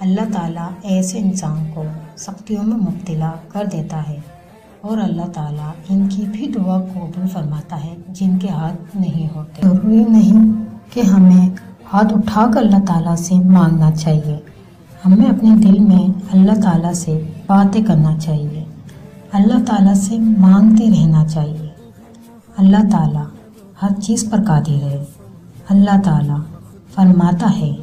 اللہ تعالیٰ ایسے انسان کو سختیوں میں مبتلا کر دیتا ہے اور اللہ تعالیٰ ان کی بھی دعا قبول فرماتا ہے جن کے ہاتھ نہیں ہوتے۔ ضروری نہیں کہ ہمیں ہاتھ اٹھا کر اللہ تعالیٰ سے مانگنا چاہیے، ہمیں اپنے دل میں اللہ تعالیٰ سے باتیں کرنا چاہیے، اللہ تعالیٰ سے مانگتے رہنا چاہیے۔ اللہ تعالیٰ ہر چیز پر قادر ہے۔ اللہ تعالیٰ فرماتا ہے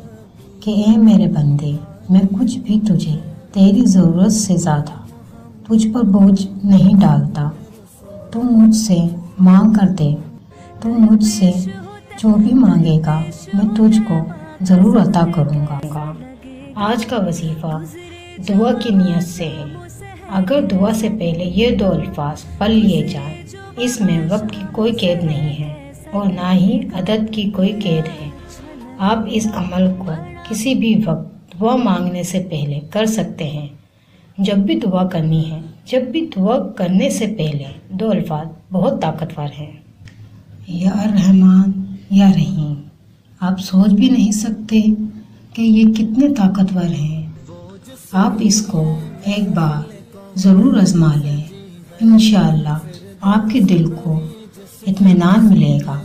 کہ اے میرے بندے، میں کچھ بھی تجھے تیری ضرورت سے زیادہ تجھ پر بوجھ نہیں ڈالتا، تو مجھ سے مانگ کر دے، تو مجھ سے جو بھی مانگے گا میں تجھ کو ضرور عطا کروں گا۔ آج کا وظیفہ دعا کی نیت سے ہے۔ اگر دعا سے پہلے یہ 2 الفاظ پڑھ لیے جائیں، اس میں وقت کی کوئی قید نہیں ہے اور نہ ہی عدد کی کوئی قید ہے۔ آپ اس عمل کو کسی بھی وقت دعا مانگنے سے پہلے کر سکتے ہیں۔ جب بھی دعا کرنی ہے، جب بھی دعا کرنے سے پہلے 2 الفاظ بہت طاقتور ہیں، یا رحمان یا رحیم۔ آپ سوچ بھی نہیں سکتے کہ یہ کتنے طاقتور ہیں۔ آپ اس کو ایک بار ضرور آزما لیں، انشاءاللہ آپ کے دل کو اطمینان ملے گا۔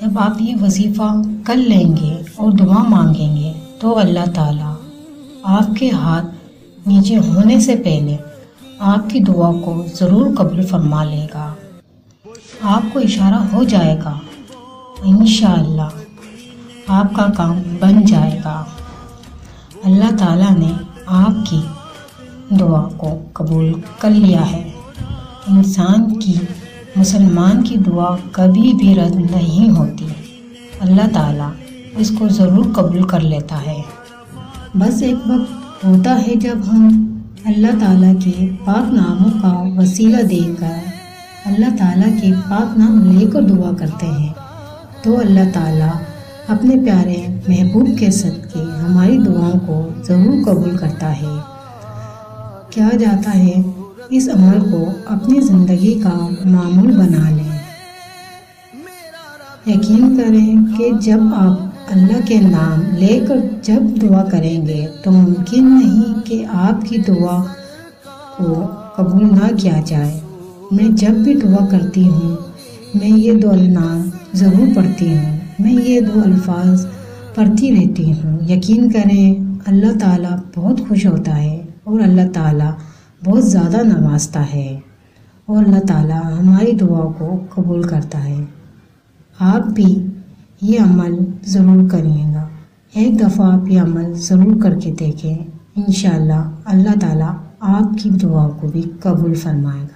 جب آپ یہ وظیفہ کر لیں گے اور دعا مانگیں گے تو اللہ تعالیٰ آپ کے ہاتھ نیچے ہونے سے پہلے آپ کی دعا کو ضرور قبول فرما لے گا۔ آپ کو اشارہ ہو جائے گا، انشاءاللہ آپ کا کام بن جائے گا۔ اللہ تعالیٰ نے آپ کی دعا کو قبول کر لیا ہے۔ انسان کی، مسلمان کی دعا کبھی بھی رد نہیں ہوتی، اللہ تعالیٰ اس کو ضرور قبول کر لیتا ہے۔ بس ایک وقت ہوتا ہے جب ہم اللہ تعالیٰ کے پاک ناموں کا وسیلہ دے کر، اللہ تعالیٰ کے پاک نام لے کر دعا کرتے ہیں تو اللہ تعالیٰ اپنے پیارے محبوب کے صدقے ہماری دعاؤں کو ضرور قبول کرتا ہے۔ کہا جاتا ہے اس عمل کو اپنی زندگی کا معمول بنا لیں۔ یقین کریں کہ جب آپ اللہ کے نام لے کر جب دعا کریں گے تو ممکن نہیں کہ آپ کی دعا کو قبول نہ کیا جائے۔ میں جب بھی دعا کرتی ہوں میں یہ 2 نام ضرور پڑھتی ہوں، میں یہ 2 الفاظ پڑھتی رہتی ہوں۔ یقین کریں اللہ تعالیٰ بہت خوش ہوتا ہے اور اللہ تعالیٰ بہت زیادہ نوازتا ہے اور اللہ تعالیٰ ہماری دعا کو قبول کرتا ہے۔ آپ بھی یہ عمل ضرور کریے گا، ایک دفعہ آپ یہ عمل ضرور کر کے دیکھیں، انشاءاللہ اللہ تعالیٰ آپ کی دعا کو بھی قبول فرمائے گا۔